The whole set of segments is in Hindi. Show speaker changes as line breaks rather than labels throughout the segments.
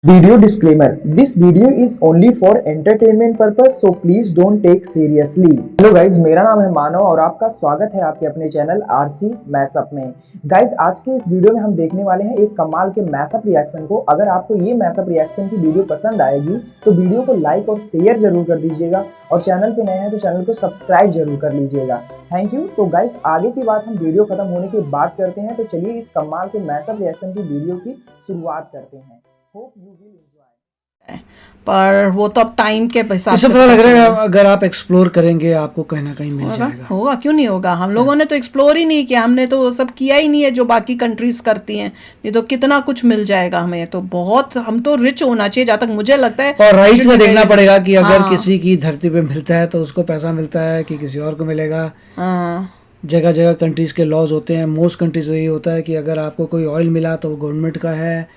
Video disclaimer: This video is only for entertainment purpose, so please don't take seriously. Hello guys, मेरा नाम है मानव और आपका स्वागत है आपके अपने चैनल आरसी मैशअप में। गाइज, आज के इस वीडियो में हम देखने वाले हैं एक कमाल के मैशअप रिएक्शन को। अगर आपको ये मैशअप रिएक्शन की वीडियो पसंद आएगी तो वीडियो को लाइक और शेयर जरूर कर दीजिएगा और चैनल पे नए हैं तो चैनल को सब्सक्राइब जरूर कर लीजिएगा। Thank you. तो गाइज, आगे की बात हम वीडियो खत्म होने के बाद करते हैं, तो चलिए इस कमाल के मैशअप रिएक्शन की वीडियो की शुरुआत करते हैं।
पर वो तो अब टाइम के हिसाब से
पता लग रहा है अगर आप एक्सप्लोर करेंगे आपको कहीं ना कहीं मिल जाएगा।
होगा, क्यों नहीं होगा। हम लोगों ने तो एक्सप्लोर ही नहीं किया, हमने तो वो सब किया ही नहीं है जो बाकी कंट्रीज करती हैं। ये तो कितना कुछ मिल जाएगा हमें, तो बहुत हम तो रिच होना चाहिए जहाँ तक मुझे लगता है।
और राइट्स में देखना पड़ेगा कि अगर किसी की धरती पे मिलता है तो उसको पैसा मिलता है कि किसी और को मिलेगा। जगह जगह कंट्रीज के लॉज होते हैं। मोस्ट कंट्रीज यही होता है कि अगर आपको कोई ऑयल मिला तो वो गवर्नमेंट का है,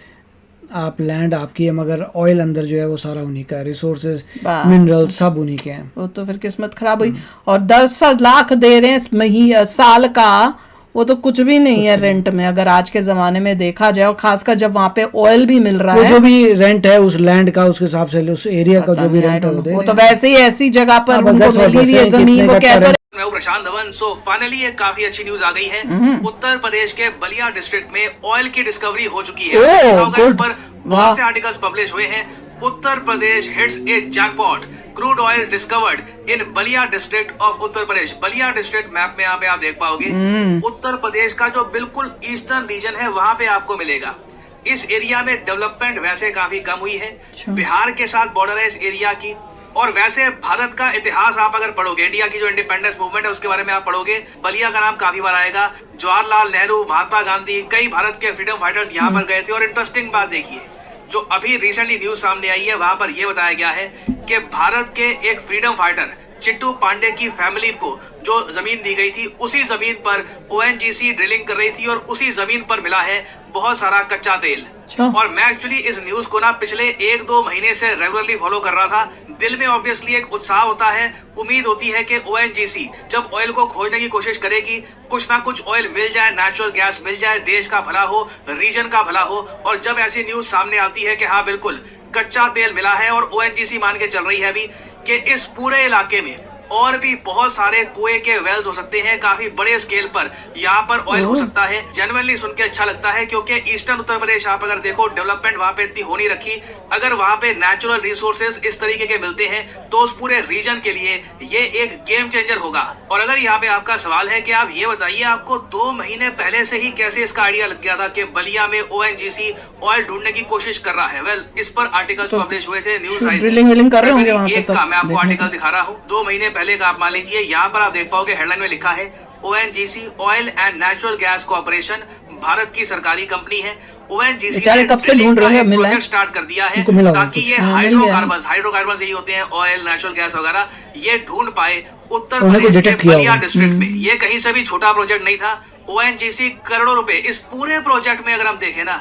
आप लैंड आपकी है, मगर ऑयल अंदर जो है वो सारा उन्हीं का है, रिसोर्सेज मिनरल सब उन्हीं के हैं।
वो तो फिर किस्मत खराब हुई। और 10 लाख दे रहे हैं साल का, वो तो कुछ भी नहीं है रेंट में अगर आज के जमाने में देखा जाए। और खासकर जब वहाँ पे ऑयल भी मिल रहा है,
जो भी रेंट है उस लैंड का, उसके हिसाब से उस एरिया का जो भी रेंट है वो
तो वैसे ही ऐसी जगह पर उनको मिल रही है जमीन। वो कहते
मैं हूं प्रशांत धवन। सो फाइनली एक काफी अच्छी न्यूज आ गई है। उत्तर प्रदेश के बलिया डिस्ट्रिक्ट में ऑयल की डिस्कवरी हो चुकी है। इस पर बहुत से आर्टिकल्स पब्लिश हुए हैं। Uttar Pradesh hits a jackpot, crude oil discovered in Ballia district of Uttar Pradesh. Ballia district map में यहाँ पे आप देख पाओगे, उत्तर प्रदेश का जो बिल्कुल ईस्टर्न रीजन है वहां पे आपको मिलेगा। इस एरिया में डेवलपमेंट वैसे काफी कम हुई है। बिहार के साथ बॉर्डर है इस एरिया की। और वैसे भारत का इतिहास आप अगर पढ़ोगे, इंडिया की जो इंडिपेंडेंस मूवमेंट है उसके बारे में आप पढ़ोगे, बलिया का नाम काफी बार आएगा। जवाहरलाल नेहरू, महात्मा गांधी, कई भारत के फ्रीडम फाइटर्स यहाँ पर गए थे। और इंटरेस्टिंग बात देखिए, जो अभी रिसेंटली न्यूज सामने आई है वहां पर यह बताया गया है कि भारत के एक फ्रीडम फाइटर चिट्टू पांडे की फैमिली को जो जमीन दी गई थी, उसी जमीन पर ओएनजीसी ड्रिलिंग कर रही थी और उसी जमीन पर मिला है बहुत सारा कच्चा तेल। और मैं एक्चुअली इस न्यूज को ना पिछले 1-2 महीने से रेगुलरली फॉलो कर रहा था। दिल में ऑब्वियसली एक उत्साह होता है, उम्मीद होती है कि ओएनजीसी जब ऑयल को खोजने की कोशिश करेगी, कुछ ना कुछ ऑयल मिल जाए, नेचुरल गैस मिल जाए, देश का भला हो, रीजन का भला हो। और जब ऐसी न्यूज सामने आती है कि हाँ बिल्कुल कच्चा तेल मिला है और ओएनजीसी मान के चल रही है अभी कि इस पूरे इलाके में और भी बहुत सारे कुएं के वेल्स हो सकते हैं, काफी बड़े स्केल पर यहाँ पर ऑयल हो सकता है। जेन्युइनली सुन के अच्छा लगता है, क्योंकि ईस्टर्न उत्तर प्रदेश आप अगर देखो, डेवलपमेंट वहाँ पे इतनी हो नहीं रखी। अगर वहाँ पे नेचुरल रिसोर्सेज इस तरीके के मिलते हैं तो उस पूरे रीजन के लिए ये एक गेम चेंजर होगा। और अगर यहाँ पे आपका सवाल है कि आप ये बताइए आपको 2 महीने पहले से ही कैसे इसका आइडिया लग गया था कि बलिया में ओएनजीसी ऑयल ढूंढने की कोशिश कर रहा है। वेल, इस पर आर्टिकल्स पब्लिश हुए थे, न्यूज एक का मैं आपको आर्टिकल दिखा रहा हूँ 2 महीने पहले का। आप मान लीजिए यहाँ पर आप देख पाओगे हेडलाइन में लिखा है ONGC oil and natural gas corporation, Bharat की सरकारी कंपनी है। ओएनजीसी
कब से ढूंढ रहे हैं,
प्रोजेक्ट स्टार्ट कर दिया है ताकि ये हाइड्रोकार्बन यही होते हैं, ऑयल, नेचुरल गैस वगैरह, ये ढूंढ पाए उत्तर प्रदेश के बलिया डिस्ट्रिक्ट में। ये कहीं से भी छोटा प्रोजेक्ट नहीं था। ओएनजीसी करोड़ों रुपए इस पूरे प्रोजेक्ट में अगर हम देखें ना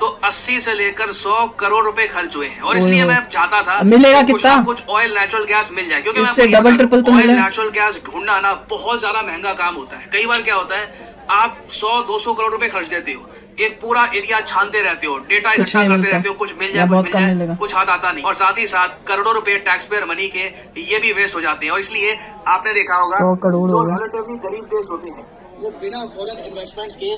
तो 80 से लेकर 100 करोड़ रुपए खर्च हुए हैं। और इसलिए मैं चाहता था
मिलेगा कितना
कुछ ऑयल, नेचुरल गैस मिल जाए, क्योंकि
इससे डबल ट्रिपल तो
ऑयल, नेचुरल गैस ढूंढना ना बहुत ज्यादा महंगा काम होता है। कई बार क्या होता है, आप 100-200 करोड़ रुपए खर्च देते हो, एक पूरा एरिया छानते रहते हो, डेटा इकट्ठा करते रहते हो, कुछ मिल जाए, कुछ हाथ आता नहीं। और साथ ही साथ करोड़ों रुपए टैक्स पेयर मनी के ये भी वेस्ट हो जाते हैं। और इसलिए आपने देखा होगा जो रिलेटिवली गरीब देश होते हैं वो बिना फॉरेन इन्वेस्टमेंट्स के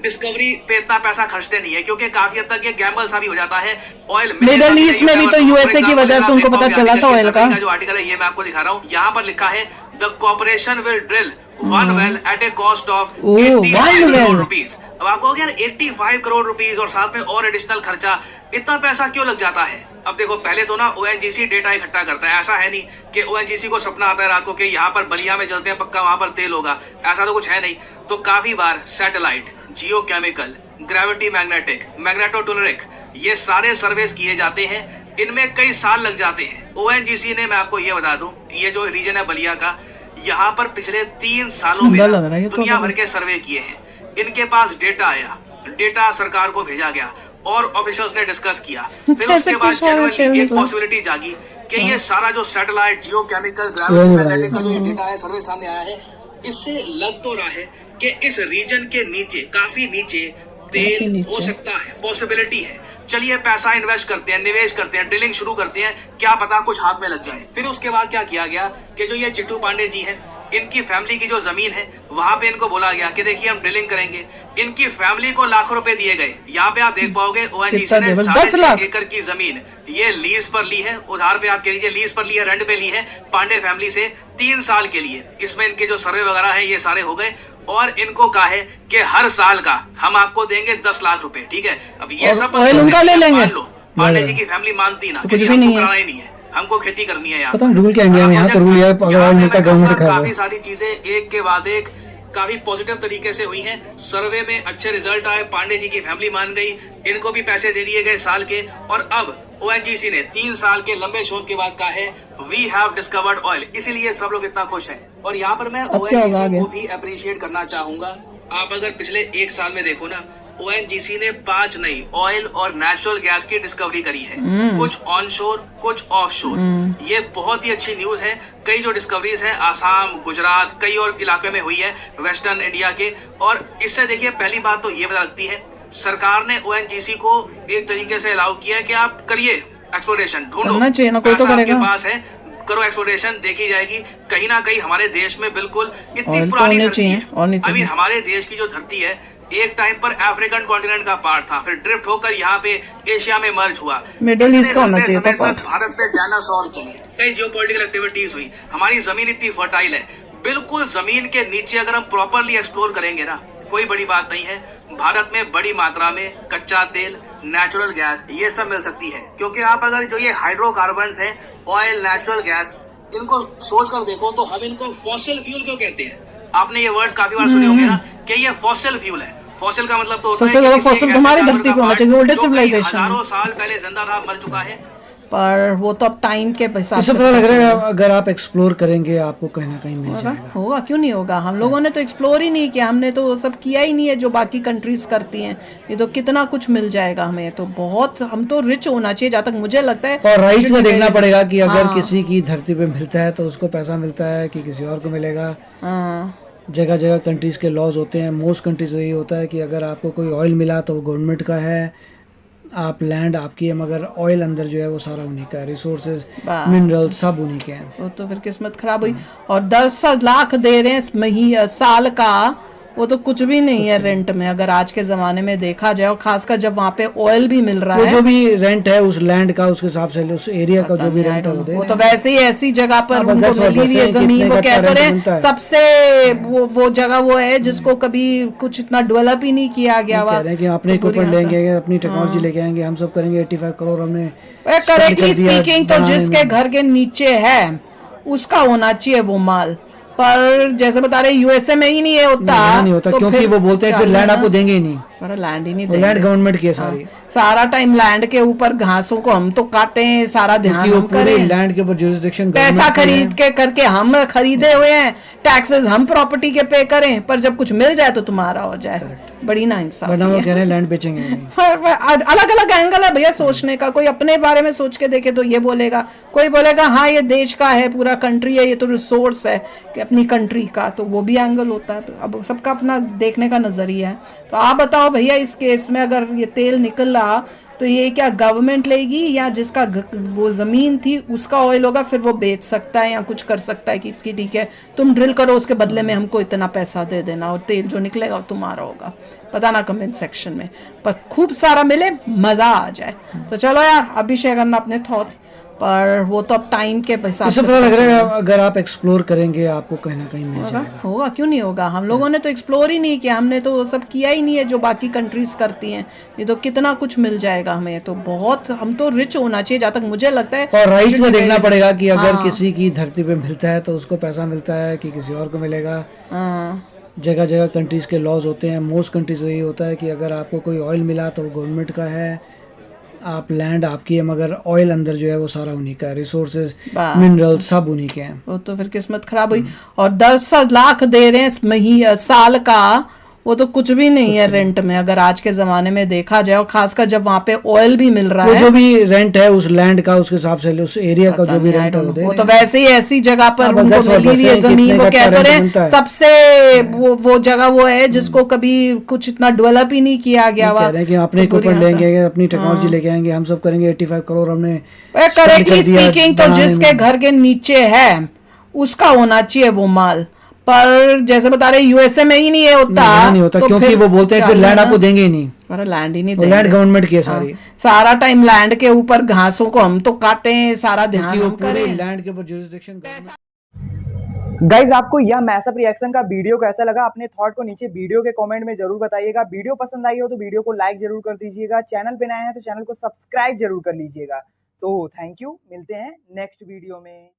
डिस्कवरी पे इतना पैसा खर्चते नहीं है, क्योंकि काफी हद तक ये गैम्बल सा भी हो जाता है। ऑयल
मिडिल ईस्ट में भी तो यूएसए की वजह से उनको पता चला था ऑयल का।
जो आर्टिकल है ये मैं आपको दिखा रहा हूँ, यहाँ पर लिखा है the corporation will drill 1 well at a cost of 85 crore rupees. अब आपको यार 85 करोड़ रुपीज और साथ में और एडिशनल खर्चा, इतना पैसा क्यों लग जाता है? अब देखो, पहले तो ना ओएनजीसी डेटा इकट्ठा करता है। ऐसा है नहीं कि ओएनजीसी को सपना आता है रात को कि यहाँ पर बलिया में चलते हैं, पक्का वहां पर तेल होगा, ऐसा तो कुछ है नहीं। तो काफी बार सैटेलाइट, जियोकेमिकल, ग्रेविटी मैग्नेटिक, मैग्नेटोटोलरिक, ये सारे सर्वेस किए जाते हैं। इनमें कई साल लग जाते हैं। ओएनजीसी ने, मैं आपको ये बता दूं, ये जो रीजन है बलिया का, यहाँ पर पिछले 3 सालों में दुनिया भर के सर्वे किए हैं। इनके पास डेटा आया, डेटा सरकार को भेजा गया और ऑफिसर्स ने डिस्कस किया। फिर उसके बाद जनरली एक पॉसिबिलिटी जागी कि ये सारा जो सैटेलाइट, जियोकेमिकल, ग्रेविटी मैग्नेटिक का जो डेटा है, सर्वे सामने आया है, इससे लग तो रहा है कि इस रीजन के नीचे, काफी नीचे तेल हो सकता है, पॉसिबिलिटी है। चलिए पैसा इन्वेस्ट करते हैं, निवेश करते हैं, ड्रिलिंग शुरू करते हैं, क्या पता कुछ हाथ में लग जाए। फिर उसके बाद क्या किया गया कि जो ये चिट्टू पांडे जी हैं, इनकी फैमिली की जो जमीन है वहां पे इनको बोला गया कि देखिए हम ड्रिलिंग करेंगे। इनकी फैमिली को लाखों रुपए दिए गए। यहाँ पे आप देख पाओगे ओएनजीसी ने 10.5 एकड़ की जमीन ये लीज पर ली है, उधार पे आप कह लीजिए, लीज पर ली है, रेंट पे ली है पांडे फैमिली से 3 साल के लिए। इसमें इनके जो सर्वे वगैरह है ये सारे हो गए और इनको कहा है कि हर साल का हम आपको देंगे 10 लाख रुपए। ठीक है, अब ये सब
उनका ले लेंगे।
पांडे जी की फैमिली मानती ना,
कुछ भी नहीं है,
नहीं है, हमको खेती करनी है।
पता नहीं रूल क्या इंडिया में, यहाँ तो रूल गवर्नमेंट का।
काफी सारी चीजें एक के बाद एक काफी पॉजिटिव तरीके से हुई हैं। सर्वे में अच्छे रिजल्ट आए, पांडे जी की फैमिली मान गई, इनको भी पैसे दे दिए गए साल के। और अब ओएनजीसी ने 3 साल के लंबे शोध के बाद कहा है वी हैव डिस्कवर्ड ऑयल, इसीलिए सब लोग इतना खुश हैं। और यहाँ पर मैं ओएनजीसी को भी अप्रिशिएट करना चाहूंगा। आप अगर पिछले 1 साल में देखो ना, ओएनजीसी ने 5 नई ऑयल और नेचुरल गैस की डिस्कवरी करी है, कुछ ऑनशोर कुछ ऑफशोर। ये बहुत ही अच्छी न्यूज है। कई जो डिस्कवरीज है आसाम, गुजरात, कई और इलाके में हुई है वेस्टर्न इंडिया के। और इससे देखिए पहली बात तो ये लगती है सरकार ने ओएनजीसी को एक तरीके से अलाउ किया है कि आप करिए एक्सप्लोरेशन, ढूंढो,
कोई तो करेगा,
आपके पास है, करो एक्सप्लोरेशन, देखी जाएगी। कहीं ना कहीं हमारे देश में बिल्कुल इतनी पुरानी धरती है, आई मीन हमारे देश की जो धरती है एक टाइम पर अफ्रीकन कॉन्टिनेंट का पार्ट था, फिर ड्रिफ्ट होकर यहाँ पे एशिया में मर्ज हुआ,
मिडिल ईस्ट का होना चाहिए था पार्ट।
भारत पे डायनासोर चले, कई जियोपॉलिटिकल एक्टिविटीज हुई, हमारी जमीन इतनी फर्टाइल है, बिल्कुल जमीन के नीचे अगर हम प्रॉपरली एक्सप्लोर करेंगे ना, कोई बड़ी बात नहीं है। भारत में बड़ी मात्रा में कच्चा तेल, नेचुरल गैस ये सब मिल सकती है। क्योंकि आप अगर जो ये हाइड्रोकार्बन्स हैं, ऑयल, नेचुरल गैस, इनको सोच कर देखो तो हम इनको फॉसिल फ्यूल क्यों कहते हैं। आपने ये वर्ड्स काफी बार सुने होंगे ना कि ये फॉसिल फ्यूल है। फॉसिल का मतलब तो होता है कि
फॉसिल तुम्हारी धरती पे होना चाहिए, ओल्डेस्ट सिविलाइजेशन,
हजारों साल पहले जिंदा था, मर चुका है।
पर वो तो अब टाइम के हिसाब से
पता लग रहा है अगर आप एक्सप्लोर करेंगे आपको कहीं ना कहीं मिल जाएगा।
होगा, क्यों नहीं होगा। हम लोगों ने तो एक्सप्लोर ही नहीं किया, हमने तो वो सब किया ही नहीं है जो बाकी कंट्रीज करती हैं। ये तो कितना कुछ मिल जाएगा हमें, तो बहुत, हम तो रिच होना चाहिए जहाँ तक मुझे लगता है।
और राइट्स में देखना पड़ेगा कि अगर किसी की धरती पे मिलता है तो उसको पैसा मिलता है कि किसी और को मिलेगा। जगह जगह कंट्रीज के लॉज होते हैं। मोस्ट कंट्रीज यही होता है कि अगर आपको कोई ऑयल मिला तो वो गवर्नमेंट का है, आप लैंड आपकी है, मगर ऑयल अंदर जो है वो सारा उन्हीं का है, रिसोर्सेज, मिनरल सब उन्हीं के हैं।
वो तो फिर किस्मत खराब हुई। और 10 लाख दे रहे हैं साल का, वो तो कुछ भी नहीं है रेंट में, अगर आज के जमाने में देखा जाए। और खासकर जब वहाँ पे ऑयल भी मिल रहा है,
जो भी रेंट है उस लैंड का, उसके हिसाब से उस एरिया का जो भी रेंट है
वो तो वैसे ही ऐसी जगह पर उनको मिली हुई है जमीन। वो क्या करें, सबसे वो जगह वो है जिसको कभी कुछ इतना डेवलप ही नहीं किया गया हुआ।
कि अपने इक्विपमेंट लेंगे, अपनी टेक्नोलॉजी लेके आएंगे, हम सब करेंगे। 85 करोड़ हमने
करेक्टली स्पीकिंग तो जिसके घर के नीचे है उसका होना चाहिए वो माल। पर जैसे बता रहे यूएसए में ही नहीं है होता,
नहीं होता,
तो
क्योंकि वो बोलते हैं फिर लैंड आपको देंगे ही नहीं।
लैंड ही नहीं
देंगे, लैंड गवर्नमेंट की है सारी।
सारा टाइम लैंड के ऊपर, घासों को हम तो काटें, सारा ध्यान हम करें,
लैंड के ऊपर जुरिसडिक्शन,
पैसा खरीद के करके हम खरीदे हुए हैं, टैक्सेस हम प्रॉपर्टी के पे करें, पर जब कुछ मिल जाए तो तुम्हारा हो जाए। बड़ी नाइंसाफी है।
वो कह रहे हैं लैंड बेचेंगे।
अलग अलग एंगल है भैया सोचने का। कोई अपने बारे में सोच के देखे तो ये बोलेगा, कोई बोलेगा हाँ ये देश का है, पूरा कंट्री है, ये तो रिसोर्स है कि अपनी कंट्री का, तो वो भी एंगल होता है। तो अब सबका अपना देखने का नजरिया है। तो आप बताओ भैया, इस केस में अगर ये तेल निकल रहा तो ये क्या गवर्नमेंट लेगी या जिसका वो जमीन थी उसका ऑयल होगा, फिर वो बेच सकता है या कुछ कर सकता है कि ठीक है तुम ड्रिल करो, उसके बदले में हमको इतना पैसा दे देना और तेल जो निकलेगा वो तुम्हारा होगा। पता ना कमेंट सेक्शन में, पर खूब सारा मिले, मजा आ जाए। तो चलो यार, अभी शेयर करना अपने थॉट्स, पर वो तो अब टाइम के हिसाब से
पता लग रहा है अगर आप एक्सप्लोर करेंगे आपको कहीं ना कहीं मिल जाएगा।
होगा, क्यों नहीं होगा। हम लोगों ने तो एक्सप्लोर ही नहीं किया, हमने तो वो सब किया ही नहीं है जो बाकी कंट्रीज करती हैं। ये तो कितना कुछ मिल जाएगा हमें, तो बहुत, हम तो रिच होना चाहिए जहाँ तक मुझे लगता है।
और राइट्स में देखना पड़ेगा कि अगर किसी की धरती पे मिलता है तो उसको पैसा मिलता है कि किसी और को मिलेगा। जगह जगह कंट्रीज के लॉज होते हैं। मोस्ट कंट्रीज यही होता है कि अगर आपको कोई ऑयल मिला तो गवर्नमेंट का है, आप लैंड आपकी है, मगर ऑयल अंदर जो है वो सारा उन्हीं का है, रिसोर्सेज, मिनरल सब उन्हीं के हैं।
वो तो फिर किस्मत खराब हुई। और 10 लाख दे रहे हैं साल का, वो तो कुछ भी नहीं है रेंट में, अगर आज के जमाने में देखा जाए, और खासकर जब वहाँ पे ऑयल भी मिल रहा
वो
है।
जो भी रेंट है उस लैंड का, उसके हिसाब से उस एरिया का जो भी रेंट है वो दे
वो
रहे
तो
हैं।
वैसे ही ऐसी जगह पर
हाँ,
उनको
बस
मिली हुई है
वैसे ही
जमीन, वो
कितने
कह
का
तो रहे
rent बनता है।
सबसे वो जगह वो है जिसको कभी कुछ इतना डेवलप ही नहीं किया गया
कह
हुआ।
रहे हैं कि अपने इक्विपमेंट लेंगे, अपनी टेक्नोलॉजी लेके आएंगे, हम सब करेंगे, 85 करोड़ हमने spend
करेक्टली
कर दिया
स्पीकिंग तो
बनाने
जिसके
में।
घर के नीचे है उसका होना चाहिए वो माल, पर जैसे बता रहे यूएसए में ही नहीं है होता,
यहाँ नहीं होता,
तो
क्योंकि
फिर
वो बोलते हैं फिर
चलो
लैंड
ना।
आपको देंगे ही नहीं,
अरे लैंड ही नहीं
वो
देंगे।
लैंड गवर्नमेंट की है सारी,
हाँ, सारा टाइम लैंड के ऊपर घासों को हम तो काटे हैं, सारा ध्यान
क्योंकि वो
हम
पूरे
करें।
लैंड के ऊपर जुरिस्डिक्शन
गाइज आपको यह मैसअप रिएक्शन का वीडियो कैसा लगा, अपने थॉट को नीचे वीडियो के कमेंट में जरूर बताइएगा। वीडियो पसंद आई हो तो वीडियो को लाइक जरूर कर दीजिएगा, चैनल पे नए हैं तो चैनल को सब्सक्राइब जरूर कर लीजिएगा। तो थैंक यू, मिलते हैं नेक्स्ट वीडियो में।